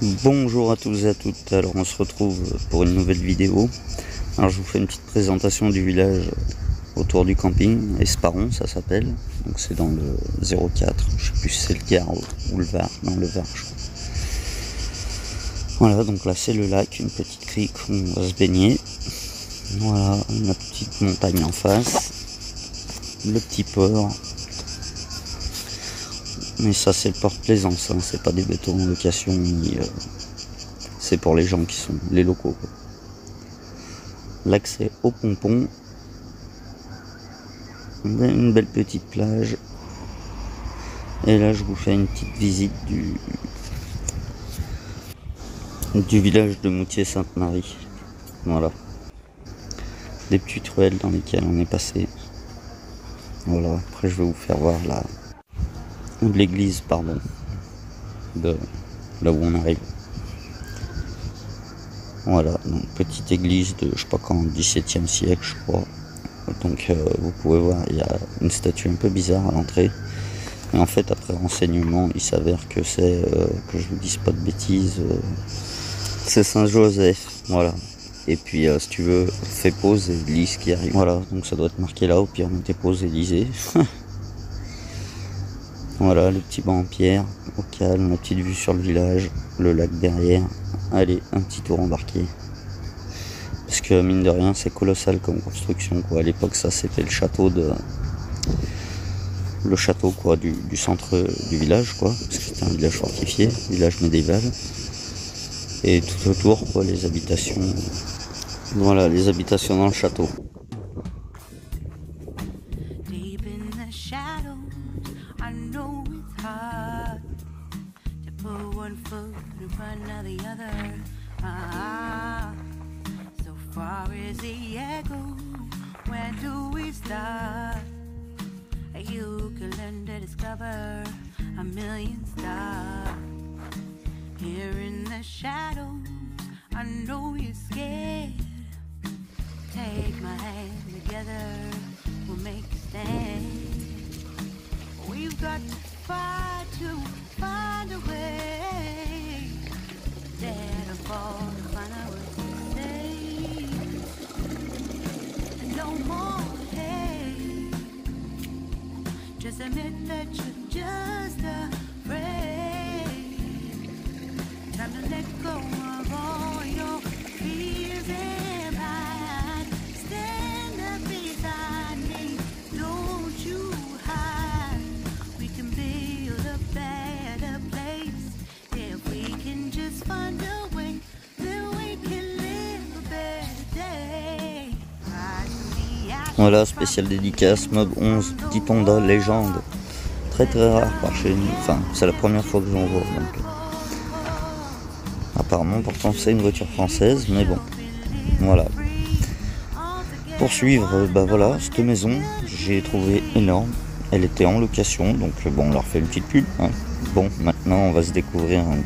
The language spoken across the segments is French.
Bonjour à tous et à toutes, alors on se retrouve pour une nouvelle vidéo. Alors je vous fais une petite présentation du village autour du camping, Esparon ça s'appelle. Donc c'est dans le 04, je sais plus si c'est le Gard ou le Var, non le Var je crois. Voilà, donc là c'est le lac, une petite crique où on va se baigner. Voilà, la petite montagne en face, le petit port. Mais ça c'est le port Plaisance, hein. C'est pas des bateaux en location, ni c'est pour les gens qui sont les locaux. L'accès au pompon, une belle petite plage. Et là je vous fais une petite visite du village de Moutier-Sainte-Marie. Voilà. Des petites ruelles dans lesquelles on est passé. Voilà, après je vais vous faire voir l'église, pardon, de là où on arrive. Voilà, donc petite église de je sais pas quand, 17e siècle je crois. Donc vous pouvez voir, il y a une statue un peu bizarre à l'entrée. Mais en fait après renseignement, il s'avère que c'est, que je vous dise pas de bêtises, c'est Saint-Joseph, voilà. Et puis si tu veux, fais pause et lis ce qui arrive. Voilà, donc ça doit être marqué là, au pire mettez pause et lisez. Voilà, le petit banc en pierre, au calme, la petite vue sur le village, le lac derrière. Allez, un petit tour embarqué. Parce que mine de rien, c'est colossal comme construction, quoi. À l'époque, ça c'était le château quoi, du centre du village, quoi. Parce que c'était un village fortifié, village médiéval. Et tout autour, quoi, les habitations. Voilà, les habitations dans le château. One foot in front of the other. So far as the echo, where do we start? You can learn to discover a million stars. Here in the shadows, I know you're scared. Take my hand together, we'll make a stand. We've got to fight to find a way. Dare to fall to find out what to say. No more hate. Just admit that you're just afraid. Time to let go of all your fears and pride. Stand up beside me, don't you hide. We can build a better place if we can just find a way. Then we can live a better day. Voilà, spécial dédicace, Mob 11, petit Honda, légende. Très très rare par chez nous, enfin c'est la première fois que j'en vois. Donc. Apparemment, pourtant c'est une voiture française, mais bon, voilà. Pour suivre, bah voilà, cette maison, j'ai trouvé énorme. Elle était en location, donc bon, on leur fait une petite pub. Hein. Bon, maintenant on va se découvrir un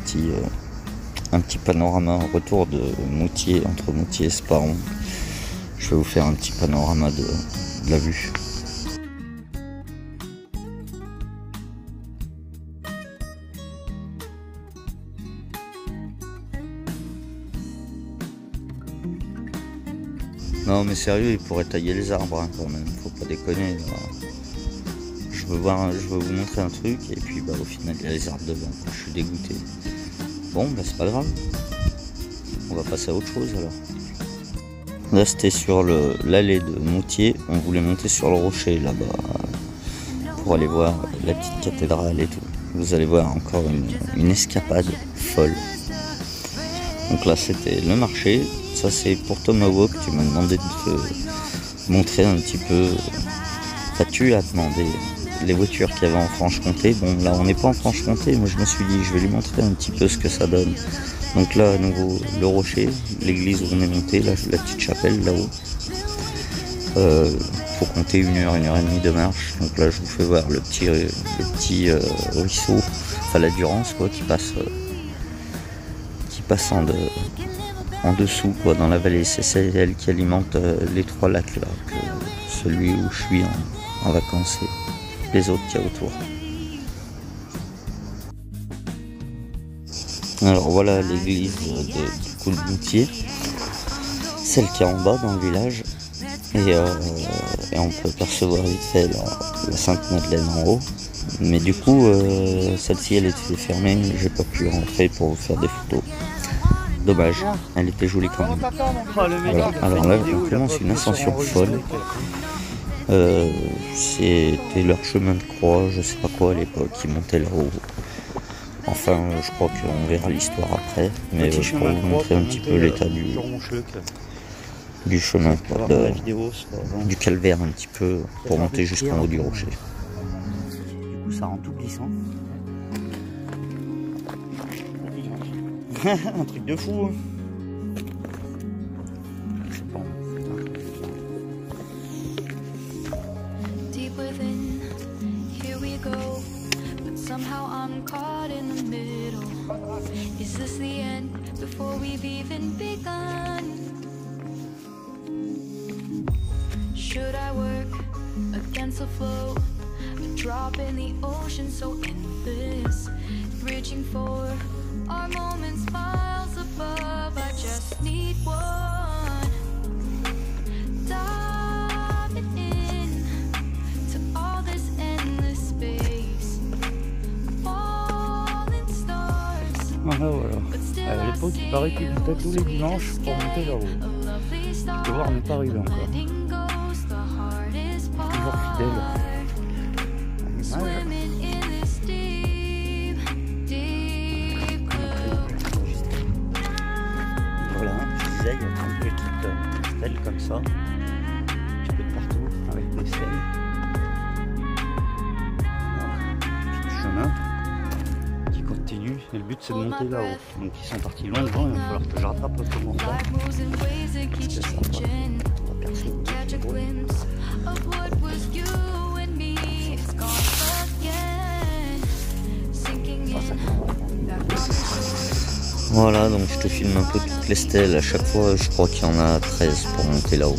petit panorama retour de Moutier, entre Moutier et Esparon. Je vais vous faire un petit panorama de la vue. Non mais sérieux, il pourrait tailler les arbres hein, quand même, faut pas déconner. Là. Je veux vous montrer un truc et puis bah au final il y a les arbres devant, je suis dégoûté. Bon bah c'est pas grave, on va passer à autre chose alors. Là c'était sur l'allée de Moutier, on voulait monter sur le rocher là-bas pour aller voir la petite cathédrale et tout. Vous allez voir encore une escapade folle. Donc là c'était le marché, ça c'est pour Tomahawk, tu m'as demandé de te montrer un petit peu, enfin tu as demandé les voitures qu'il y avait en Franche-Comté. Bon là on n'est pas en Franche-Comté, mais je me suis dit je vais lui montrer un petit peu ce que ça donne. Donc là à nouveau le rocher, l'église où on est monté, la petite chapelle là-haut. Faut compter 1 heure et demie de marche. Donc là je vous fais voir le petit ruisseau, enfin la Durance quoi, qui passe en dessous quoi, dans la vallée. C'est celle qui alimente les 3 lacs là, celui où je suis en vacances et les autres qu'il y a autour. Alors voilà l'église de Coulmoutier, celle qui est en bas dans le village, et on peut percevoir vite fait la Sainte-Madeleine en haut, mais du coup celle-ci elle était fermée, j'ai pas pu rentrer pour vous faire des photos. Dommage, elle était jolie quand même. Voilà. Alors là on commence une ascension folle. C'était leur chemin de croix, je sais pas quoi à l'époque, qui montait là-haut. Enfin, je crois qu'on verra l'histoire après, mais pour vous montrer un petit peu l'état du chemin, du calvaire un petit peu, pour monter jusqu'en haut du rocher. Du coup, ça rend tout glissant. Un truc de fou. Somehow I'm caught in the middle. Is this the end before we've even begun? Should I work against the flow? A drop in the ocean so endless, reaching for our moments miles above. I just need one. Diving in to all this endless space. Voilà, voilà. À l'époque, il paraît qu'il montait tous les dimanches pour monter là-haut. Le voir n'est pas arrivé encore. Toujours fidèle. Voilà, je disais, il y a plein de petites stèles comme ça, un petit peu de partout, avec des stèles. Petit chemin qui continue, et le but c'est de monter là-haut. Donc ils sont partis loin devant, il va falloir que je rattrape un peu mon temps. Parce que ça va percer le bout. Voilà, donc je te filme un peu toutes les stèles. À chaque fois, je crois qu'il y en a 13 pour monter là-haut.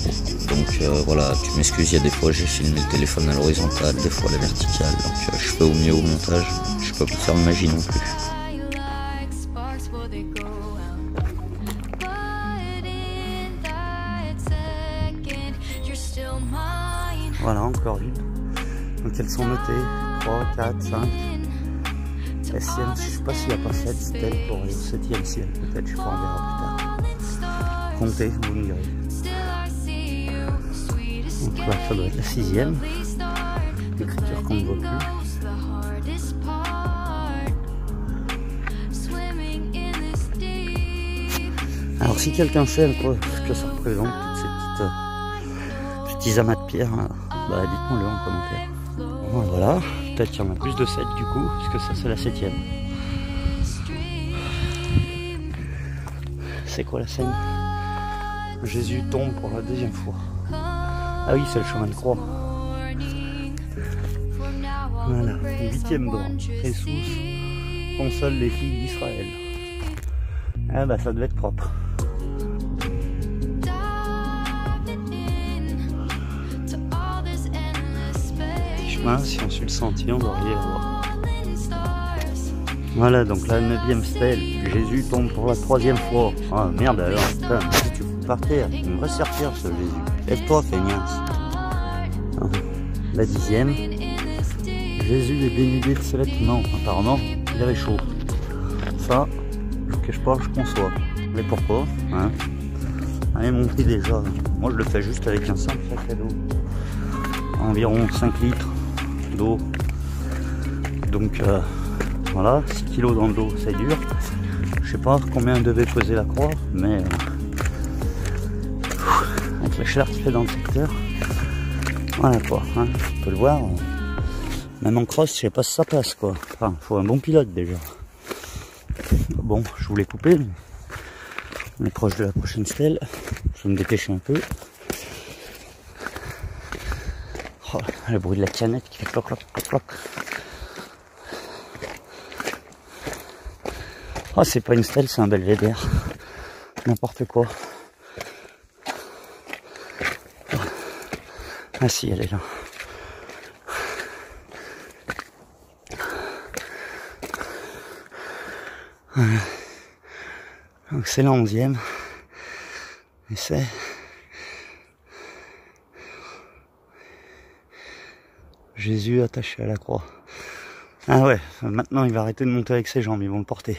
Donc voilà, tu m'excuses, il y a des fois j'ai filmé le téléphone à l'horizontale, des fois à la verticale. Donc je fais au mieux au montage. Je peux pas faire de magie non plus. Voilà, encore une. Donc elles sont notées 3, 4, 5. La sienne, je sais pas s'il n'y a pas 7 stèles pour aller au 7e ciel, peut-être, je sais pas, on verra plus tard. Comptez, vous me direz. Donc là, ça doit être la 6e. L'écriture qu'on ne voit plus. Alors si quelqu'un sait ce que ça représente, toutes ces petits amas de pierre, bah dites-moi-le en commentaire. Bon, voilà, peut-être qu'il y en a plus de 7 du coup, parce que ça c'est la 7e. C'est quoi la scène? Jésus tombe pour la 2e fois. Ah oui, c'est le chemin de croix. Voilà, 8e borne. Jésus console les filles d'Israël. Ah bah ça devait être propre. Si on suit le sentier, on va arriver à voir. Voilà, donc la 9e stèle. Jésus tombe pour la 3e fois. Ah merde alors, putain, si tu peux partir, il me resservir ce Jésus. Lève-toi, feignasse. La 10e. Jésus est dénudé de ses vêtements. Apparemment, il avait chaud. Ça, je vous cache pas, je conçois. Mais pourquoi hein? Allez, montez déjà. Moi, je le fais juste avec un simple sac à dos. Environ 5 litres d'eau. Donc voilà, 6 kg dans l'eau, c'est dur. Je sais pas combien devait peser la croix, mais avec la chaleur qu'il fait dans le secteur, voilà quoi, hein, tu peux le voir. Même en cross, je sais pas si ça passe quoi. Enfin, faut un bon pilote déjà. Bon, je voulais couper, mais on est proche de la prochaine stèle. Je vais me dépêcher un peu. Oh, le bruit de la canette qui fait cloc cloc cloc cloc. Oh, c'est pas une stèle, c'est un belvédère. N'importe quoi. Ah si, elle est là. Donc c'est la 11e. Et c'est Jésus attaché à la croix. Ah ouais, maintenant il va arrêter de monter avec ses jambes, ils vont le porter.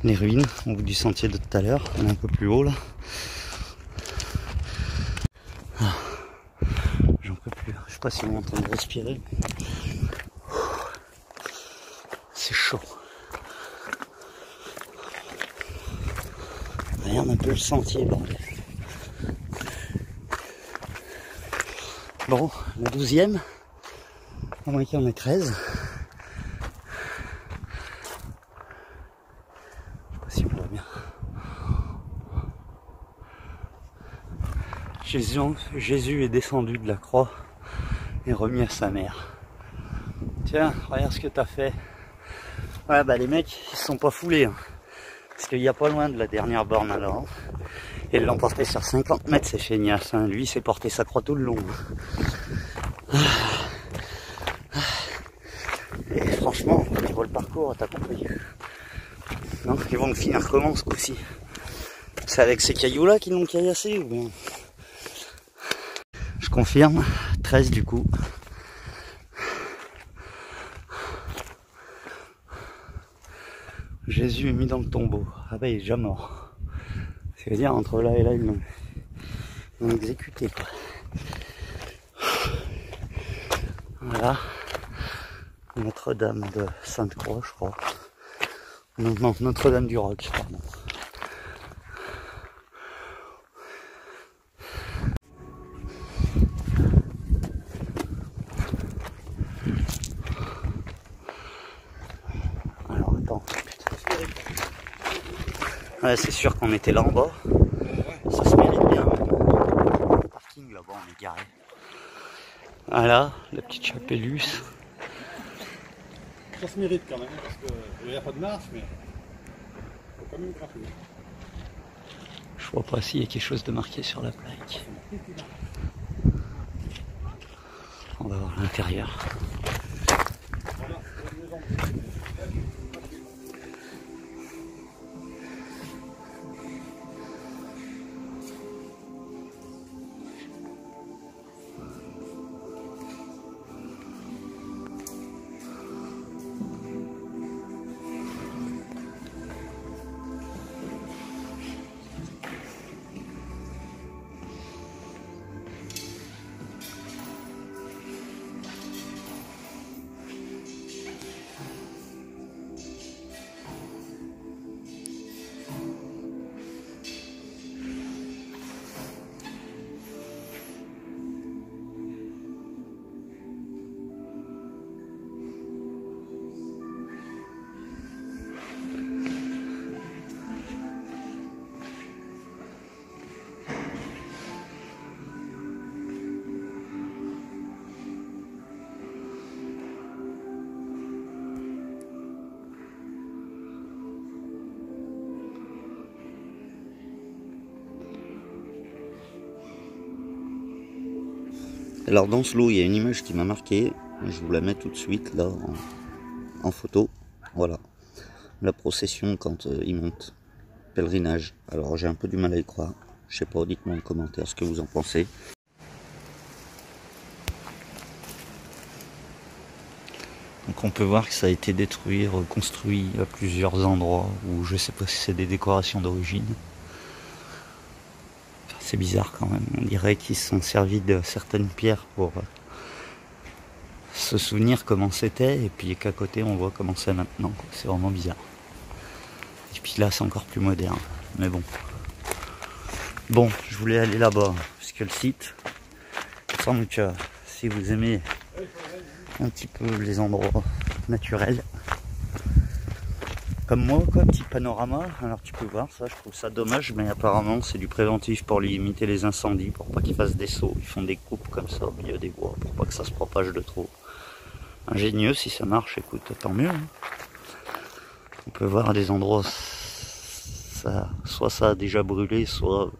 Les ruines, au bout du sentier de tout à l'heure, on est un peu plus haut là. Ah, j'en peux plus, je sais pas si on est en train de respirer. C'est chaud. Regarde un peu le sentier, bordel. Bon, la 12e, à moins qu'il y en ait 13. Je sais pas si on voit bien. Jésus est descendu de la croix et remis à sa mère. Tiens, regarde ce que t'as fait. Ouais, bah les mecs, ils se sont pas foulés. Hein. Parce qu'il y a pas loin de la dernière borne alors. Et ils l'ont porté sur 50 mètres, c'est feignasse. Hein. Lui, il s'est porté sa croix tout le long. Et franchement, quand tu vois le parcours, t'as compris. Donc, ils vont le finir comment ce coup-ci? C'est avec ces cailloux-là qu'ils l'ont caillassé ou bien? Je confirme, 13 du coup. Jésus est mis dans le tombeau. Ah bah il est déjà mort. C'est-à-dire entre là et là ils l'ont exécuté quoi. Voilà. Notre-Dame de Sainte-Croix je crois. Non, non, Notre-Dame du Roc, pardon. Alors attends, putain. Ouais, c'est sûr qu'on était là en bas. Ça se mérite bien. Le parking là-bas, on est garé. Voilà, la petite chapellus. Ça se mérite quand même, parce qu'il n'y a pas de marche, mais il faut quand même grimper. Je vois pas s'il y a quelque chose de marqué sur la plaque. On va voir l'intérieur. Alors dans ce lot, il y a une image qui m'a marqué. Je vous la mets tout de suite là en photo. Voilà. La procession quand ils montent. Pèlerinage. Alors j'ai un peu du mal à y croire. Je sais pas, dites-moi en commentaire ce que vous en pensez. Donc on peut voir que ça a été détruit, reconstruit à plusieurs endroits où je sais pas si c'est des décorations d'origine. C'est bizarre quand même, on dirait qu'ils se sont servis de certaines pierres pour se souvenir comment c'était et puis qu'à côté on voit comment c'est maintenant. C'est vraiment bizarre. Et puis là c'est encore plus moderne, mais bon. Bon, je voulais aller là-bas puisque le site, il semble que si vous aimez un petit peu les endroits naturels, comme moi, quoi, petit panorama. Alors tu peux voir ça, je trouve ça dommage, mais apparemment c'est du préventif pour limiter les incendies, pour pas qu'ils fassent des sauts. Ils font des coupes comme ça au milieu des bois, pour pas que ça se propage de trop. Ingénieux, si ça marche, écoute, tant mieux. Hein. On peut voir à des endroits, soit ça a déjà brûlé, soit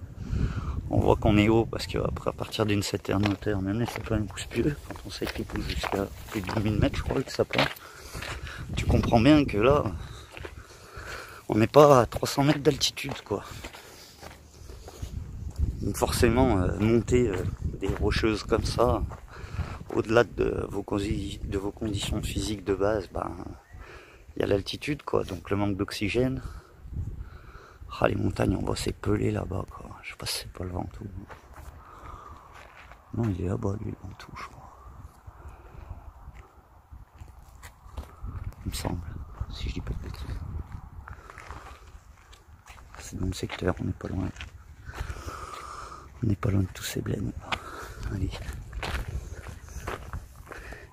on voit qu'on est haut, parce qu'après à partir d'une certaine hauteur, même les sapins ne poussent plus, quand on sait qu'ils poussent jusqu'à plus de 10 000 mètres, je crois, que ça part. Tu comprends bien que là, On n'est pas à 300 mètres d'altitude, quoi. Donc forcément, monter des rocheuses comme ça, au-delà de vos conditions physiques de base, ben, il y a l'altitude, quoi. Donc le manque d'oxygène. Ah, les montagnes, on voit c'est pelé là-bas, quoi. Je sais pas si c'est pas le Ventoux. Non, il est là-bas, lui, le Ventoux, je crois. Il me semble, si je dis pas de bêtises. C'est dans le secteur, on n'est pas loin. On n'est pas loin de tous ces blêmes. Allez.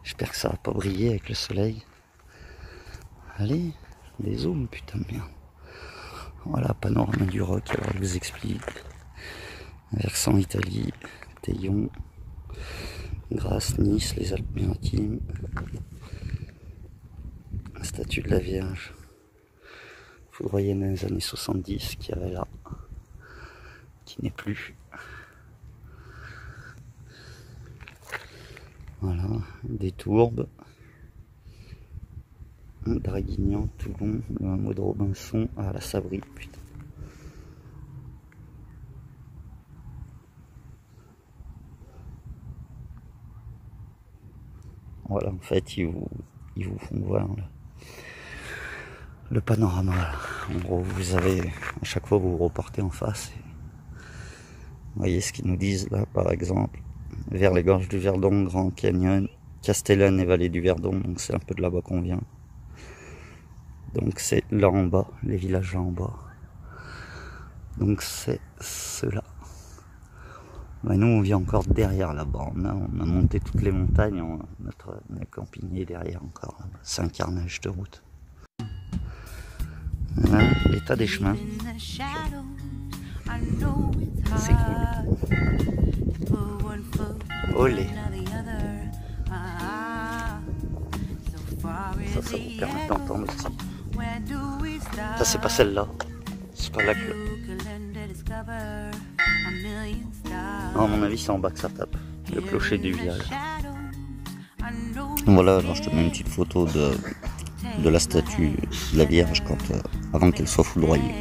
J'espère que ça va pas briller avec le soleil. Allez, des zooms, putain de merde. Voilà, panorama du roc, alors je vous explique. Versant Italie, Teillon, Grasse, Nice, les Alpes-Maritimes, la statue de la Vierge, foudroyée dans les années 70, qui avait là, qui n'est plus. Voilà, des tourbes, Draguignan, Toulon, le hameau de Robinson, à la Sabrie, putain. Voilà, en fait, ils vous font voir le panorama. Là. En gros, vous avez, à chaque fois, vous vous reportez en face. Et vous voyez ce qu'ils nous disent là, par exemple, vers les gorges du Verdon, Grand Canyon, Castellane et Vallée du Verdon, donc c'est un peu de là-bas qu'on vient. Donc c'est là en bas, les villages là en bas. Donc c'est ceux-là. Mais nous on vient encore derrière là-bas. On a monté toutes les montagnes, notre camping est derrière encore. C'est un carnage de route. Voilà l'état des chemins. C'est cool. Olé. Ça vous permet d'entendre aussi. Ça c'est pas celle-là. C'est pas là que... Non, à mon avis c'est en bas que ça tape. Le clocher du village. Voilà, alors je te mets une petite photo de la statue de la Vierge avant qu'elle soit foudroyée,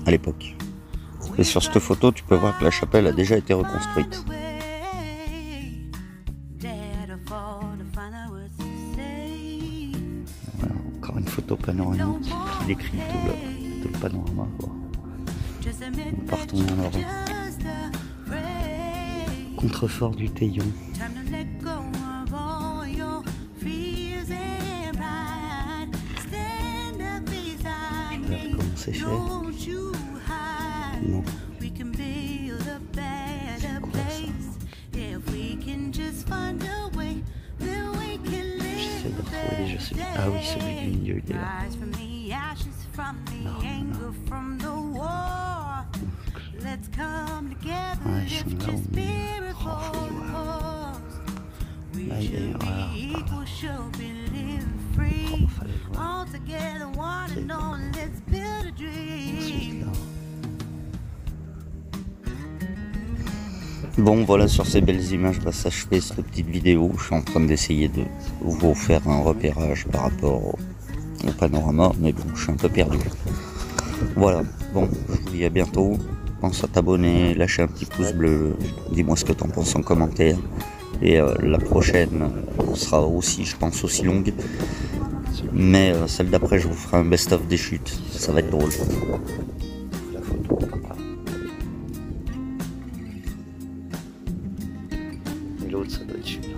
à l'époque. Et sur cette photo, tu peux voir que la chapelle a déjà été reconstruite. Voilà, encore une photo panoramique qui décrit tout le panorama, quoi. Nous partons en avant. Contrefort du Teillon. Comment c'est fait? Non. C'est quoi ça? J'essaie de retrouver déjà celui. Ah oui, celui du milieu, il est là. Ouais, ils sont là au milieu. Oh, faut y voir. Là, il est là. Oh, fallait le voir. Ensuite, là. Bon, voilà, sur ces belles images, va s'achever cette petite vidéo. Je suis en train d'essayer de vous faire un repérage par rapport au panorama, mais bon, je suis un peu perdu. Voilà, bon, je vous dis à bientôt. Pense à t'abonner, lâcher un petit pouce bleu, dis-moi ce que t'en penses en commentaire. Et la prochaine sera aussi, je pense, aussi longue. Mais celle d'après, je vous ferai un best-of des chutes. Ça va être drôle. La photo. Et l'autre, ça doit être celui-là.